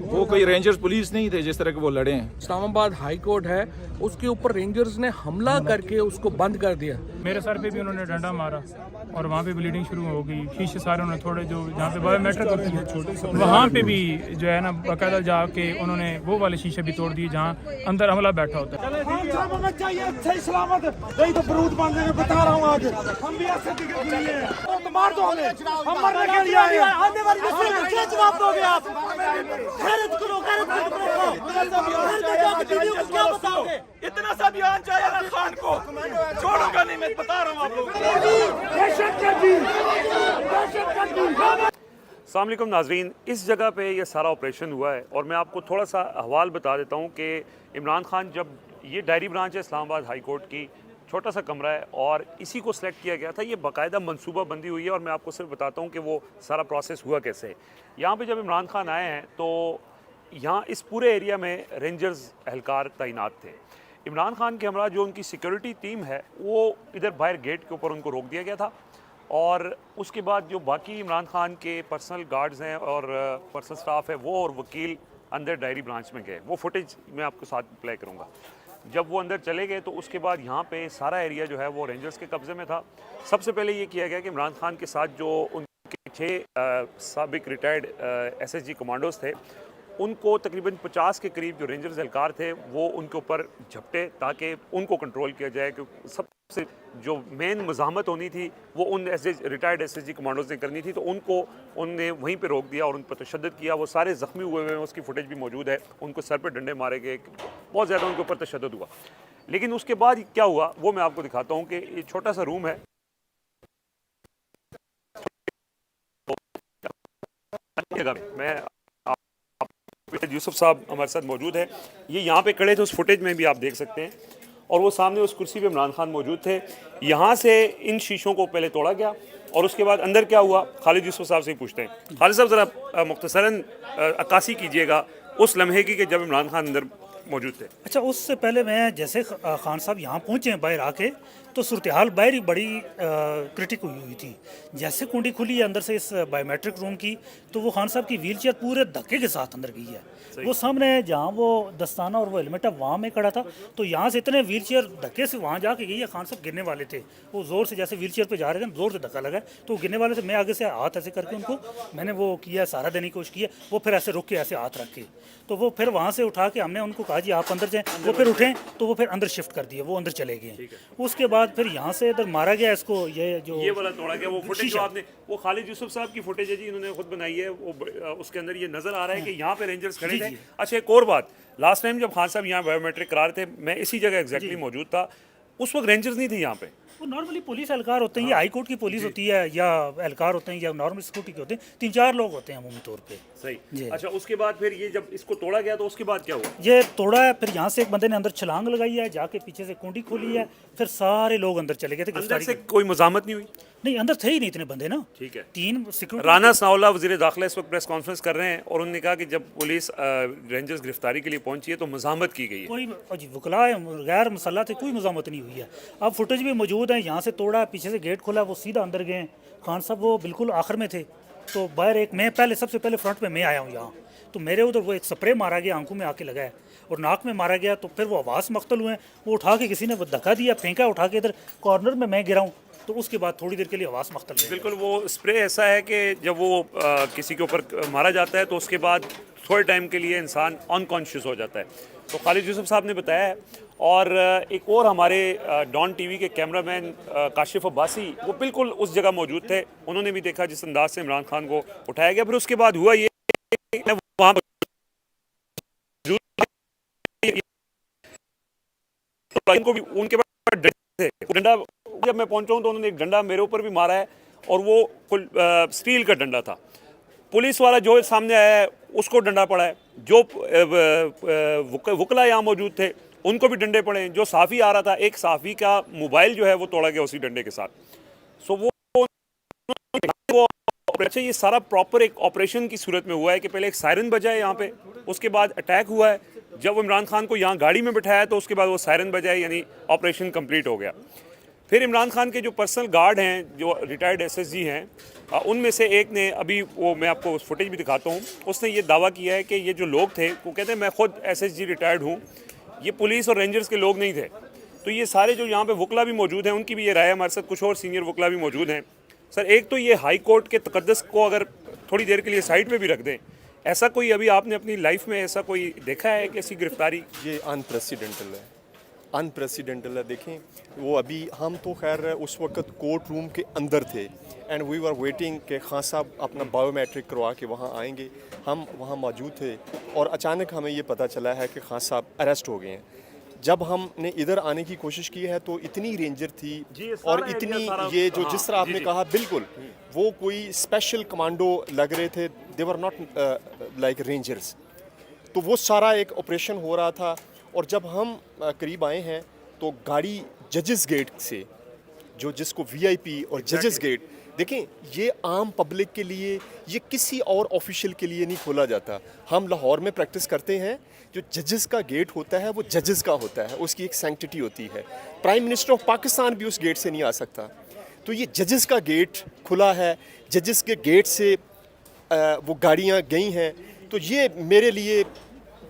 वो कोई rangers police नहीं थे जिस तरह के वो लड़े हैं। इस्लामाबाद हाई कोर्ट है, उसके ऊपर रेंजर्स ने हमला करके उसको बंद कर दिया। मेरे सर पे भी उन्होंने डंडा मारा और वहाँ पे ब्लीडिंग शुरू हो गई। शीशे सारे उन्होंने थोड़े जो जहाँ पे बायोमेट्रिक होती है वहाँ पे भी जो है ना बाकायदा जाके उन्होंने वो वाले शीशे भी तोड़ दिए जहाँ अंदर हमला बैठा होता है। सही सलामत नहीं तो बरूद बांधने में बता रहा हूँ आज हम भी ऐसे तो मार दो हमें, हम मरने के लिए आए हैं। आने वाली नस्ल को क्या जवाब दोगे आप? खैरत करो, खैरत करो, क्या बताओगे? इतना सा बयान चाहिए ना खान को, छोड़ूंगा नहीं, मैं बता रहा हूँ आप लोगों को। अस्सलाम वालेकुम नाज़रीन, इस जगह पे ये सारा ऑपरेशन हुआ है और मैं आपको थोड़ा सा अहवाल बता देता हूँ कि इमरान खान, जब ये डायरी ब्रांच है इस्लामाबाद हाई कोर्ट की, छोटा सा कमरा है और इसी को सिलेक्ट किया गया था। ये बाकायदा मनसूबा बंदी हुई है और मैं आपको सिर्फ बताता हूँ कि वो सारा प्रोसेस हुआ कैसे है। यहाँ पे जब इमरान खान आए हैं तो यहाँ इस पूरे एरिया में रेंजर्स एहलकार तैनात थे। इमरान खान के हमरा जो उनकी सिक्योरिटी टीम है वो इधर बाहर गेट के ऊपर उनको रोक दिया गया था और उसके बाद जो बाकी इमरान खान के पर्सनल गार्ड्स हैं और पर्सनल स्टाफ है वो और वकील अंदर डायरी ब्रांच में गए। वो फुटेज मैं आपको साथ प्ले करूँगा। जब वो अंदर चले गए तो उसके बाद यहाँ पे सारा एरिया जो है वो रेंजर्स के कब्ज़े में था। सबसे पहले ये किया गया कि इमरान खान के साथ जो उनके 6 साबिक रिटायर्ड SSG कमांडोज थे उनको तकरीबन 50 के करीब जो रेंजर्स एहलकार थे वो उनके ऊपर झपटे ताकि उनको कंट्रोल किया जाए। क्योंकि सबसे जो मेन मज़ाहमत होनी थी वो उन रिटायर्ड SSG कमांडोज ने करनी थी, तो उनने वहीं पे रोक दिया और उन पर तशद्दुद किया। वो सारे ज़ख्मी हुए हैं, उसकी फुटेज भी मौजूद है। उनको सर पे डंडे मारे गए, बहुत ज़्यादा उनके ऊपर तशद्दुद हुआ। लेकिन उसके बाद क्या हुआ वो मैं आपको दिखाता हूँ कि ये छोटा सा रूम है। मैं यूसुफ साहब हमारे साथ मौजूद है, ये यहाँ पे खड़े थे, उस फुटेज में भी आप देख सकते हैं। और वो सामने उस कुर्सी पे इमरान खान मौजूद थे। यहाँ से इन शीशों को पहले तोड़ा गया और उसके बाद अंदर क्या हुआ खालिद यूसुफ साहब से ही पूछते हैं। खालिद साहब ज़रा मुख्तसरन अक्कासी कीजिएगा उस लम्हे की कि जब इमरान खान अंदर मौजूद थे। अच्छा, उससे पहले मैं जैसे खान साहब यहाँ पहुँचे हैं बाहर आके तो सूरत हाल बाहर ही बड़ी क्रिटिक हुई थी। जैसे कुंडी खुली है अंदर से इस बायोमेट्रिक रूम की तो वो खान साहब की व्हील चेयर पूरे धक्के के साथ अंदर गई है। वो सामने जहाँ वो दस्ताना और वो हेलमेट है वहाँ में खड़ा था तो यहाँ से इतने व्हील चेयर धक्के से वहाँ जाके गई है। खान साहब गिरने वाले थे, वो ज़ोर से जैसे व्हील चेयर पर जा रहे थे ज़ोर से धक्का लगा तो वो गिरने वाले थे। मैं आगे से हाथ ऐसे करके उनको मैंने वो किया, सहारा देने की कोशिश की है। वो फिर ऐसे रुक के ऐसे हाथ रख के तो वो फिर वहाँ से उठा के हमने उनको कहा जी आप अंदर जाएँ। वो फिर उठें तो वो फिर अंदर शिफ्ट कर दिए, वो अंदर चले गए। उसके बाद फिर यहाँ से इधर मारा गया इसको। ये वाला तोड़ा गया। वो फुटेज जो आपने वो खालिद यूसुफ साहब की फुटेज है जी, इन्होंने खुद बनाई है। वो उसके अंदर ये नजर आ रहा है कि यहाँ पे रेंजर्स खड़े थे। अच्छा, एक और बात, लास्ट टाइम जब खान साहब यहाँ बायोमेट्रिक करा रहे थे मैं इसी जगह एग्जैक्टली मौजूद था, उस वक्त रेंजर्स नहीं थे यहाँ पे। वो नॉर्मली पुलिस एहलकार होते हैं, ये हाई कोर्ट की पुलिस होती है या एहलकार होते हैं या नॉर्मल सिक्योरिटी के होते हैं, 3-4 लोग होते हैं अमूमी तौर पे। सही। अच्छा, उसके बाद फिर ये जब इसको तोड़ा गया तो उसके बाद क्या हुआ? ये तोड़ा है, फिर यहाँ से एक बंदे ने अंदर छलांग लगाई है, जाके पीछे से कुंडी खोली है, फिर सारे लोग अंदर चले गए थे। अंदर से कोई मज़ामत नहीं हुई? नहीं, अंदर थे ही नहीं इतने बंदे ना। ठीक है। 3 सिक्योरिटी। राना सनाउल्लाह वज़ीर दाखिला इस वक्त प्रेस कॉन्फ्रेंस कर रहे हैं और उन्होंने कहा कि जब पुलिस रेंजर्स गिरफ्तारी के लिए पहुंची है तो मज़ामत की गई है। कोई वकला गैर मसल्ला थे, कोई मज़ामत नहीं हुई है। अब फुटेज भी मौजूद है, यहाँ से तोड़ा, पीछे से गेट खोला, वो सीधा अंदर गए। खान साहब वो बिल्कुल आखिर में थे तो बाहर एक मैं पहले सबसे पहले फ्रंट में मैं आया हूँ यहाँ, तो मेरे उधर वो एक स्प्रे मारा गया, आंखों में आके लगा है और नाक में मारा गया। तो फिर वो आवाज़ मख्तल हुए, वो उठा के किसी ने धक्का दिया, फेंका उठा के, इधर कॉर्नर में मैं गिरा हूँ तो उसके बाद थोड़ी देर के लिए आवाज़ मख्तल हुई। बिल्कुल, वो स्प्रे ऐसा है कि जब वो किसी के ऊपर मारा जाता है तो उसके बाद थोड़े टाइम के लिए इंसान अनकॉन्शियस हो जाता है। तो खालिद यूसुफ साहब ने बताया है। और एक और हमारे डॉन टीवी के कैमरामैन काशिफ अब्बासी वो बिल्कुल उस जगह मौजूद थे, उन्होंने भी देखा जिस अंदाज से इमरान खान को उठाया गया। फिर उसके बाद हुआ ये वहाँ को भी उनके पास डंडा, जब मैं पहुंचा हूं तो उन्होंने एक डंडा मेरे ऊपर भी मारा है और वो स्टील का डंडा था। पुलिस वाला जो सामने आया है उसको डंडा पड़ा है, जो वकला यहाँ मौजूद थे उनको भी डंडे पड़े हैं। जो साफ़ी आ रहा था, एक साफ़ी का मोबाइल जो है वो तोड़ा गया उसी डंडे के साथ। सो वो अच्छा ये सारा प्रॉपर एक ऑपरेशन की सूरत में हुआ है कि पहले एक सायरन बजा है यहाँ पे, उसके बाद अटैक हुआ है, जब इमरान खान को यहाँ गाड़ी में बिठाया तो उसके बाद वो सायरन बजा है, यानी ऑपरेशन कंप्लीट हो गया। फिर इमरान खान के जो पर्सनल गार्ड हैं, जो रिटायर्ड एसएसजी हैं, उनमें से एक ने, अभी वो मैं आपको उस फुटेज भी दिखाता हूँ, उसने ये दावा किया है कि ये जो लोग थे, वो कहते हैं मैं खुद एसएसजी रिटायर्ड हूँ, ये पुलिस और रेंजर्स के लोग नहीं थे। तो ये सारे जो यहाँ पे वकला भी मौजूद हैं, उनकी भी ये राय है, हमारे साथ कुछ और सीनियर वकला भी मौजूद हैं। सर, एक तो ये हाई कोर्ट के तकद्दस को अगर थोड़ी देर के लिए साइड पे भी रख दें, ऐसा कोई अभी आपने अपनी लाइफ में ऐसा कोई देखा है कि ऐसी गिरफ्तारी? ये अनप्रेसिडेंटल है, अनप्रेसिडेंटल है। देखें, वो अभी हम तो खैर उस वक्त कोर्ट रूम के अंदर थे एंड वी वर वेटिंग कि खान साहब अपना बायोमेट्रिक करवा के वहाँ आएंगे। हम वहाँ मौजूद थे और अचानक हमें ये पता चला है कि खान साहब अरेस्ट हो गए हैं। जब हमने इधर आने की कोशिश की है तो इतनी रेंजर थी और इतनी ये जो जिस तरह आपने कहा, बिल्कुल वो कोई स्पेशल कमांडो लग रहे थे, दे वर नॉट लाइक रेंजर्स। तो वो सारा एक ऑपरेशन हो रहा था और जब हम करीब आए हैं तो गाड़ी जजेस गेट से, जो जिसको वीआईपी और जजेस गेट, देखें ये आम पब्लिक के लिए, ये किसी और ऑफिशियल के लिए नहीं खोला जाता। हम लाहौर में प्रैक्टिस करते हैं, जो जजेस का गेट होता है वो जजेस का होता है, उसकी एक सैंक्टिटी होती है। प्राइम मिनिस्टर ऑफ पाकिस्तान भी उस गेट से नहीं आ सकता। तो ये जजेस का गेट खुला है, जजेस के गेट से वो गाड़ियाँ गई हैं, तो ये मेरे लिए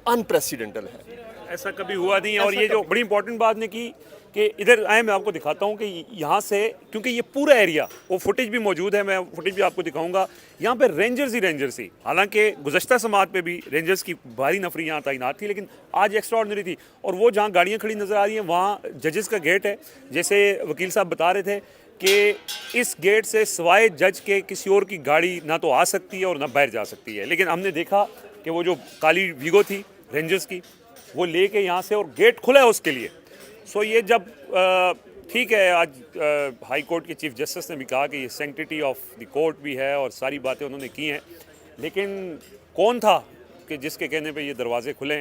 अनप्रेसिडेंटल है। ऐसा कभी हुआ नहीं है। और ये जो बड़ी इंपॉर्टेंट बात ने की कि इधर आए, मैं आपको दिखाता हूँ कि यहाँ से, क्योंकि ये पूरा एरिया, वो फुटेज भी मौजूद है, मैं फुटेज भी आपको दिखाऊंगा, यहाँ पे रेंजर्स ही। हालांकि गुज़श्ता समात पे भी रेंजर्स की भारी नफरी यहाँ तैनात थी, लेकिन आज एक्स्ट्रा ऑर्डिनरी थी। और वो जहाँ गाड़ियाँ खड़ी नज़र आ रही हैं, वहाँ जजेस का गेट है। जैसे वकील साहब बता रहे थे कि इस गेट से सिवाय जज के किसी और की गाड़ी ना तो आ सकती है और ना बाहर जा सकती है। लेकिन हमने देखा कि वो जो काली वीगो थी रेंजर्स की, वो लेके यहाँ से, और गेट खुला है उसके लिए। सो ये जब ठीक है, आज हाई कोर्ट के चीफ जस्टिस ने भी कहा कि ये सैंक्टिटी ऑफ द कोर्ट भी है और सारी बातें उन्होंने की हैं, लेकिन कौन था कि जिसके कहने पे ये दरवाजे खुले?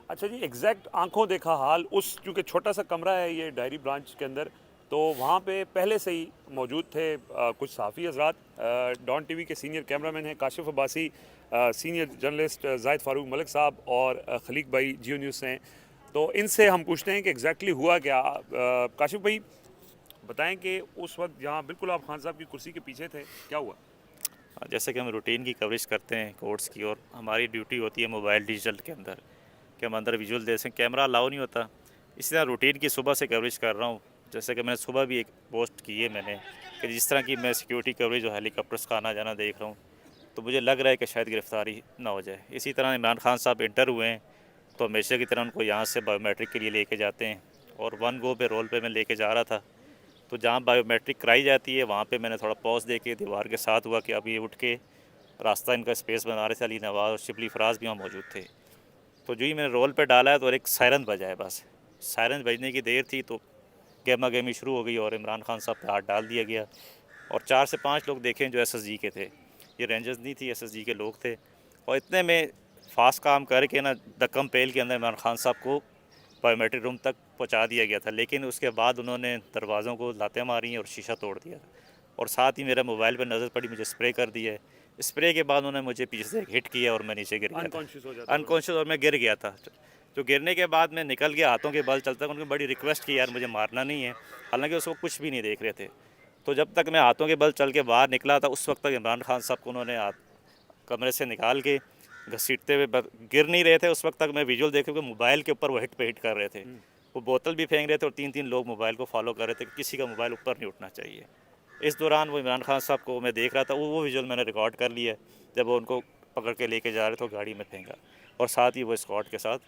अच्छा जी, एग्जैक्ट आंखों देखा हाल उस, क्योंकि छोटा सा कमरा है ये डायरी ब्रांच के अंदर, तो वहाँ पे पहले से ही मौजूद थे कुछ सहाफ़ी हज़रात। डॉन टीवी के सीनियर कैमरामैन हैं काशिफ अब्बासी, सीनियर जर्नलिस्ट जाहिद फारूक मलिक साहब और खलीक भाई जियो न्यूज़ से हैं। तो इनसे हम पूछते हैं कि एग्जैक्टली हुआ क्या। काशिफ भाई बताएं कि उस वक्त यहाँ बिल्कुल आप खान साहब की कुर्सी के पीछे थे, क्या हुआ? जैसे कि हम रूटीन की कवरेज करते हैं कोर्ट्स की, और हमारी ड्यूटी होती है मोबाइल डिजिटल के अंदर कि हम अंदर विजुअल दे सकें, कैमरा अलाउ नहीं होता। इसी तरह रूटीन की सुबह से कवरेज कर रहा हूँ। जैसे कि मैंने सुबह भी एक पोस्ट की है मैंने कि जिस तरह की मैं सिक्योरिटी कवरेज और हेलीकॉप्टर्स का आना जाना देख रहा हूँ, तो मुझे लग रहा है कि शायद गिरफ्तारी ना हो जाए। इसी तरह इमरान खान साहब इंटर हुए हैं तो हमेशा की तरह उनको यहाँ से बायोमेट्रिक के लिए लेके जाते हैं, और वन गो पे रोल पे मैं लेके जा रहा था, तो जहाँ बायोमेट्रिक कराई जाती है वहाँ पे मैंने थोड़ा पॉज दे के दीवार के साथ हुआ कि अब ये उठ के रास्ता इनका स्पेस बना रहे थे। अली नवाज और शिबली फराज भी वहाँ मौजूद थे। तो जो ही मैंने रोल पे डाला है तो एक सायरन बजा है, बस सायरन बजने की देर थी तो गेमा गेमी शुरू हो गई और इमरान खान साहब पे हाथ डाल दिया गया। और 4 से 5 लोग देखें जो एसएसजी के थे, ये रेंजर्स नहीं थी, एसएसजी के लोग थे। और इतने में फास्ट काम करके ना दक्कम पेल के अंदर इमरान खान साहब को बायोमेट्रिक रूम तक पहुंचा दिया गया था। लेकिन उसके बाद उन्होंने दरवाज़ों को लातें मारी और शीशा तोड़ दिया, और साथ ही मेरे मोबाइल पर नज़र पड़ी, मुझे स्प्रे कर दिया। स्प्रे के बाद उन्होंने मुझे पीछे से हिट किया और मैं नीचे गिर गया था, अनकॉन्शियस, और मैं गिर गया था। तो गिरने के बाद मैं निकल गया हाथों के बल चलता। उन्होंने बड़ी रिक्वेस्ट की, यार मुझे मारना नहीं है, हालांकि उस वक्त कुछ भी नहीं देख रहे थे। तो जब तक मैं हाथों के बल चल के बाहर निकला था, उस वक्त तक इमरान खान साहब को उन्होंने कमरे से निकाल के घसीटते हुए, गिर नहीं रहे थे उस वक्त तक। मैं विजुअल देख के मोबाइल के ऊपर वो हिट पे हिट कर रहे थे, वो बोतल भी फेंक रहे थे, और 3-3 लोग मोबाइल को फॉलो कर रहे थे कि किसी का मोबाइल ऊपर नहीं उठना चाहिए। इस दौरान वो इमरान खान साहब को मैं देख रहा था, वो विजुअल मैंने रिकॉर्ड कर लिया जब वो उनको पकड़ के लेके जा रहे थे गाड़ी में फेंका। और साथ ही वो स्क्वाड के साथ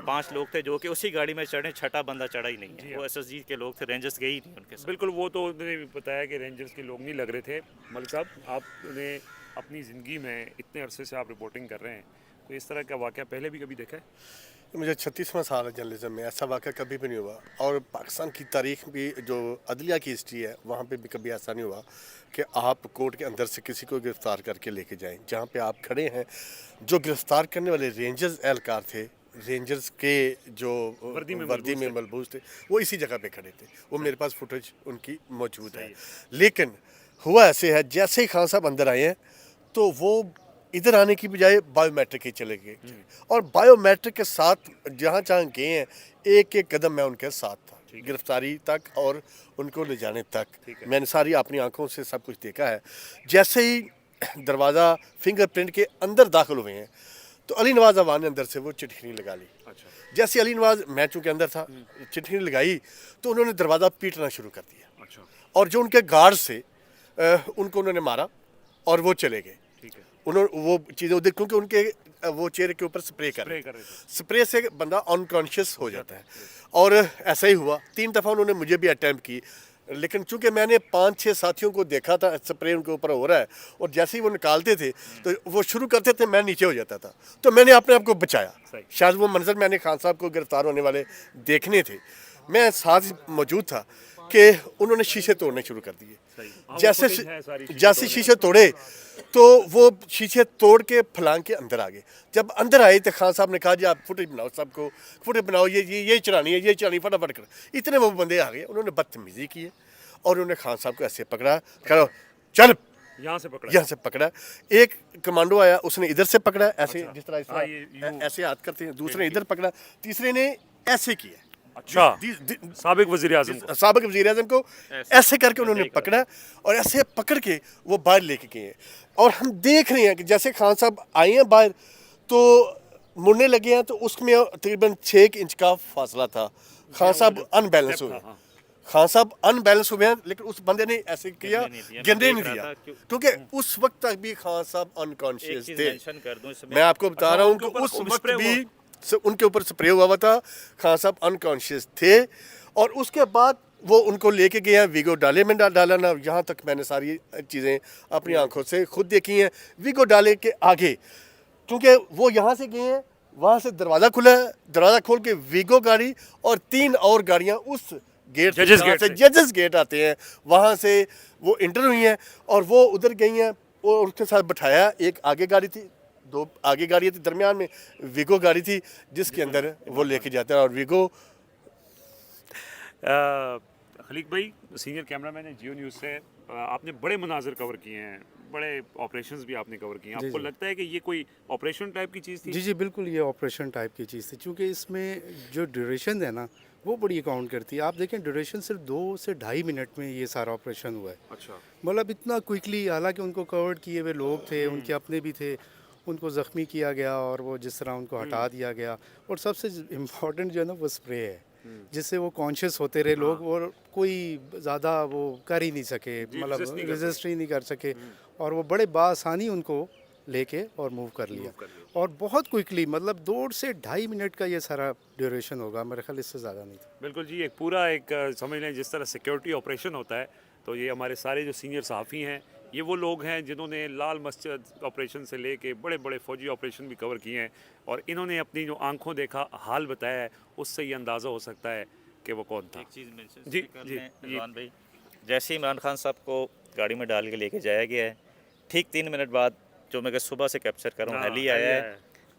5 लोग थे जो कि उसी गाड़ी में चढ़े, छठा बंदा चढ़ा ही नहीं है। वो एसएसजी के लोग थे, रेंजर्स गए ही नहीं उनके साथ। बिल्कुल, वो तो उन्होंने भी बताया कि रेंजर्स के लोग नहीं लग रहे थे। मलिक साहब, आपने अपनी ज़िंदगी में इतने अरसे से आप रिपोर्टिंग कर रहे हैं, तो इस तरह का वाक़या पहले भी कभी देखा है? मुझे 36वां साल है जर्नलिज्म में, ऐसा वाक़या कभी भी नहीं हुआ। और पाकिस्तान की तारीख भी, जो अदलिया की हिस्ट्री है, वहाँ पे भी कभी ऐसा नहीं हुआ कि आप कोर्ट के अंदर से किसी को गिरफ़्तार करके लेके जाएं। जहाँ पे आप खड़े हैं, जो गिरफ़्तार करने वाले रेंजर्स एहलकार थे, रेंजर्स के जो वर्दी में मलबूस थे, वो इसी जगह पे खड़े थे। वो मेरे पास फुटेज उनकी मौजूद है। लेकिन हुआ ऐसे है, जैसे ही खान साहब अंदर आए हैं तो वो इधर आने की बजाय बायोमेट्रिक ही चले गए और बायोमेट्रिक के साथ जहाँ जहाँ गए हैं एक एक कदम मैं उनके साथ था, गिरफ्तारी तक और उनको ले जाने तक। मैंने सारी अपनी आंखों से सब कुछ देखा है। जैसे ही दरवाज़ा फिंगरप्रिंट के अंदर दाखिल हुए हैं तो अली नवाज अवान ने अंदर से वो चिट्ठी लगा ली। जैसे अली नवाज, मैं चूँकि अंदर था, चिट्ठी लगाई तो उन्होंने दरवाज़ा पीटना शुरू कर दिया और जो उनके गार्ड से उनको उन्होंने मारा और वो चले गए। उन्होंने वो चीज़ें उधर, क्योंकि उनके वो चेहरे के ऊपर स्प्रे कर रहे थे। स्प्रे से बंदा अनकॉन्शियस हो जाता है और ऐसा ही हुआ। 3 दफ़ा उन्होंने मुझे भी अटैम्प्ट की, लेकिन चूंकि मैंने 5-6 साथियों को देखा था स्प्रे उनके ऊपर हो रहा है और जैसे ही वो निकालते थे तो वो शुरू करते थे, मैं नीचे हो जाता था, तो मैंने अपने आप को बचाया। शायद वो मंजर मैंने खान साहब को गिरफ्तार होने वाले देखने थे, मैं साथ मौजूद था कि उन्होंने शीशे तोड़ने शुरू कर दिए। जैसे शीशे तोड़े तो वो शीशे तोड़ के फलांग के अंदर आ गए। जब अंदर आए तो खान साहब ने कहा जी आप फुटेज बनाओ, सबको फुटेज बनाओ, ये चढ़ानी है, ये चढ़ानी, फटाफट कर। इतने वो बंदे आ गए, उन्होंने बदतमीजी की है और उन्होंने खान साहब को ऐसे पकड़ा, करो चल, यहाँ से पकड़ा। एक कमांडो आया, उसने इधर से पकड़ा ऐसे, जिस तरह ऐसे हाथ करते हैं, दूसरे ने इधर पकड़ा, तीसरे ने ऐसे किया। अच्छा, साबिक वज़ीर आज़म को ऐसे करके उन्होंने पकड़ा और ऐसे पकड़ के वो बाहर लेके गए। और हम देख रहे हैं कि जैसे खान साहब आए हैं बाहर तो मुड़ने लगे हैं तो उसमें तकरीबन 6 इंच का फासला था। खान साहब अनबैलेंस हुए, खान साहब अनबैलेंस हुए हैं, लेकिन उस बंदे ने ऐसे किया, गिरने नहीं दिया, क्योंकि उस वक्त तक भी खान साहब अनकॉन्शियस थे। मैं आपको बता रहा हूँ कि उस वक्त भी उनके ऊपर स्प्रे हुआ था, खान साहब अनकॉन्शियस थे और उसके बाद वो उनको लेके गए हैं वीगो डाले में डाला ना। यहाँ तक मैंने सारी चीज़ें अपनी आंखों से खुद देखी हैं। वीगो डाले के आगे, क्योंकि वो यहाँ से गए हैं, वहाँ से दरवाज़ा खुला है, दरवाज़ा खोल के वीगो गाड़ी और 3 और गाड़ियाँ उस गेट से जजेस गेट आते हैं, वहाँ से वो इंटर हुई हैं और वो उधर गई हैं और उसके साथ बिठाया। एक आगे गाड़ी थी, 2 आगे गाड़ी थी, दरमियान में वीगो गाड़ी थी जिसके अंदर वो लेके जाते हैं। और वीगो खलीक भाई, सीनियर कैमरामैन है जियो न्यूज़ से, आपने बड़े मनाजिर कवर किए हैं, बड़े ऑपरेशंस भी आपने कवर किए हैं। आपको लगता है कि ये कोई ऑपरेशन टाइप की चीज़ थी? जी बिल्कुल, ये ऑपरेशन टाइप की चीज़ थी, क्योंकि इसमें जो ड्यूरेशन है ना वो बड़ी अकाउंट करती है। आप देखें ड्यूरेशन सिर्फ 2 से 2.5 मिनट में ये सारा ऑपरेशन हुआ है। अच्छा, मतलब इतना क्विकली, हालांकि उनको कवर्ड किए हुए लोग थे, उनके अपने भी थे, उनको ज़ख्मी किया गया और वो जिस तरह उनको हटा दिया गया। और सबसे इम्पोर्टेंट जो है ना वो स्प्रे है, जिससे वो कॉन्शियस होते रहे लोग और कोई ज़्यादा वो कर ही नहीं सके, मतलब रेजिस्ट ही नहीं कर सके और वो बड़े बासानी उनको लेके और मूव कर लिया और बहुत क्विकली, मतलब 2 से 2.5 मिनट का ये सारा ड्यूरेशन होगा, मेरे ख्याल इससे ज़्यादा नहीं था। बिल्कुल जी, एक पूरा एक समझ लें जिस तरह सिक्योरिटी ऑपरेशन होता है, तो ये हमारे सारे जो सीनियर सहाफ़ी हैं ये वो लोग हैं जिन्होंने लाल मस्जिद ऑपरेशन से लेके बड़े बड़े फौजी ऑपरेशन भी कवर किए हैं और इन्होंने अपनी जो आंखों देखा हाल बताया है, उससे ये अंदाज़ा हो सकता है कि वो कौन था। एक चीज़ मेंशन जी इमरान भाई, जैसे इमरान खान साहब को गाड़ी में डाल के लेके जाया गया है, ठीक 3 मिनट बाद जो मैं सुबह से कैप्चर कर रहा हूँ, हेली आया है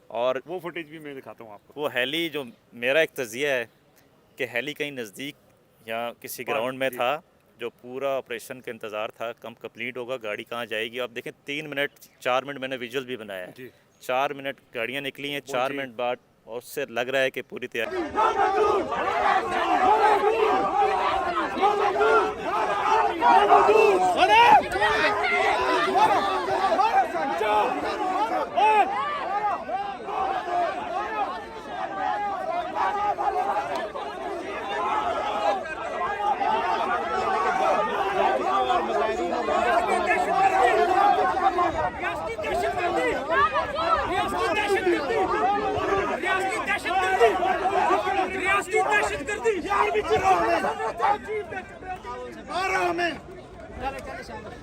और वो फुटेज भी मैं दिखाता हूँ आपको। वो हेली, जो मेरा एक तजिया है कि हेली कहीं नज़दीक या किसी ग्राउंड में था, जो पूरा ऑपरेशन का इंतज़ार था कम कंप्लीट होगा, गाड़ी कहाँ जाएगी। आप देखें 3 मिनट 4 मिनट मैंने विजुअल भी बनाया है, 4 मिनट गाड़ियाँ निकली हैं, 4 मिनट बाद और उससे लग रहा है कि पूरी तैयारी।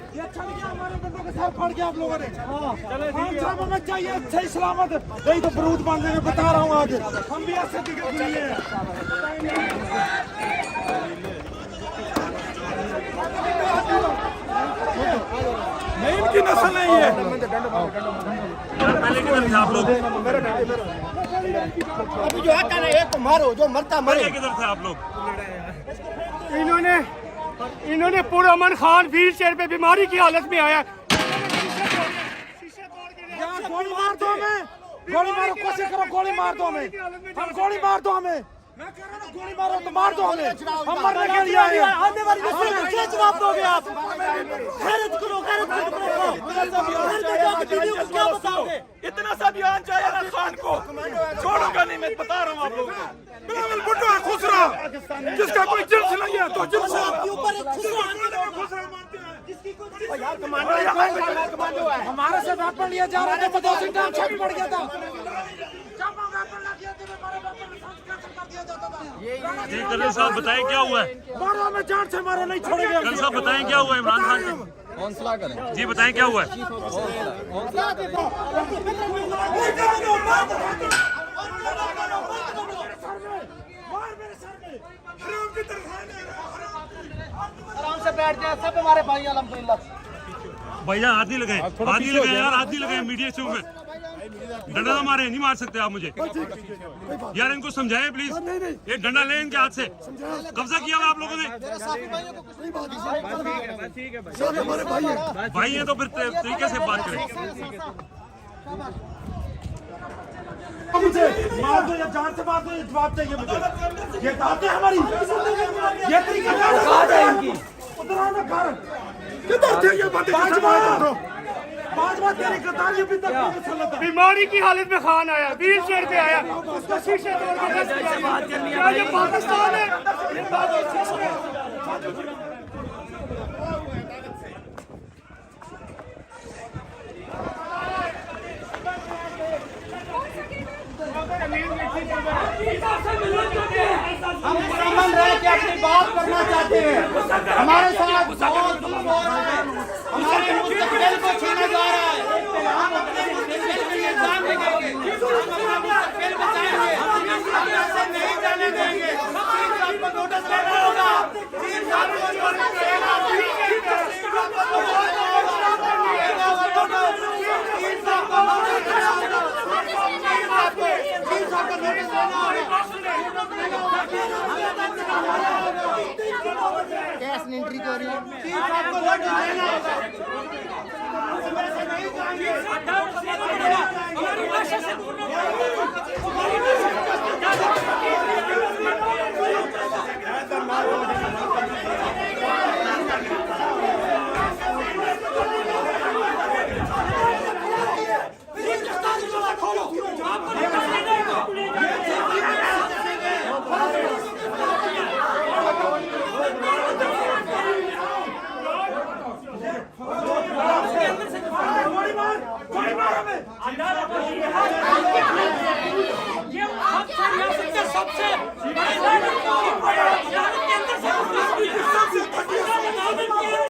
ये अच्छा नहीं किया, हमारे बंदों के सर फाड़ के आप लोगों ने। खान साहब हमें चाहिए सही सलामत, नहीं तो बरूद बांध देंगे, बता रहा हूँ आज। हम भी ऐसे दिखे बुरी हैं। नहीं, इनकी नस्ल नहीं है। पहले किधर थे आप लोग? अभी जो आता है एक को मारो, जो मरता मरे। किधर थे आप लोग? इन्होंने इन्होंने पुरअमन खान व्हील चेयर पे बीमारी की हालत में आया। गोली मार दो हमें, गोली मारो, कोशिश करो, गोली मार दो हमें, हम गोली मार दो हमें, मैं कह रहा हूं गोली मारो तो मार दो हमें, हम मरने के लिए आए हैं। आने वाली नस्ल को क्या जवाब दोगे आप? खैरत करो, खैरत करो, क्या बताओगे? इतना सा बयान चाहिए ना खान को, छोड़ूंगा नहीं, मैं बता रहा हूँ आप लोगों को। बिलावल भुट्टो है खुसरा, जिसका कोई जिन्स नहीं है तो जिन्स आपके ऊपर एक खुसरा मानते हैं, जिसकी कोई कमांडो है। हमारे से वेपन लिया जा रहा था, 2 टाइम छक पड़ गया था। जब हम वेपन लग गया थे, हमारे वेपन में सांस कैंसिल कर दिया जाता था। जी कर्नल साहब बताएं क्या हुआ है? मारो हमें, जान से मारो, नहीं छोड़ेंगे। कर्नल साहब बताएं क्या हुआ है इमरान खान को? हौसला करें जी बताएं क्या हुआ है? आराम से बैठ जाए, सब हमारे भाई अल्हम्दुलिल्लाह। भैया हाथ नहीं लगाए, हाथ नहीं लगाए यार, हाथ नहीं लगाए मीडिया शो में। डंडा ना मारे, नहीं मार सकते आप मुझे यार, इनको समझाएं प्लीज। ये डंडा लें इनके हाथ से, कब्जा किया हुआ आप लोगों ने। भाई है तो फिर तरीके से बात करें। मुझे मार दो या जान से मार दो, ये जवाब चाहिए मुझे। ये बात है हमारी, ये तरीका है इनकी। उधर आओ ना कारण, किधर थे ये बातें? पांच बात तेरी गद्दारी अभी तक नहीं सलत है। बीमारी की हालत में खान आया, व्हील चेयर पे आया, उसको शीशे तोड़ के दस दिया। क्या ये पाकिस्तान है? हम पुरअमन रह के अपनी बात करना चाहते हैं। हमारे साथ हमारे मुस्तकबिल को छीना जा रहा है। हम अपने मुस्तकबिल के लिए जान देंगे, हम अपना मुस्तकबिल बचाएंगे, हम ऐसे नहीं जाने देंगे। चीन साहब को नोटिस देना होगा, चीन साहब को नोटिस देना होगा, चीन साहब को नोटिस देना होगा, चीन साहब को नोटिस देना होगा, चीन साहब को नोटिस देना होगा। कैश एंट्री कर रही है, चीन साहब को नोटिस देना होगा। हम ऐसे नहीं जाएंगे।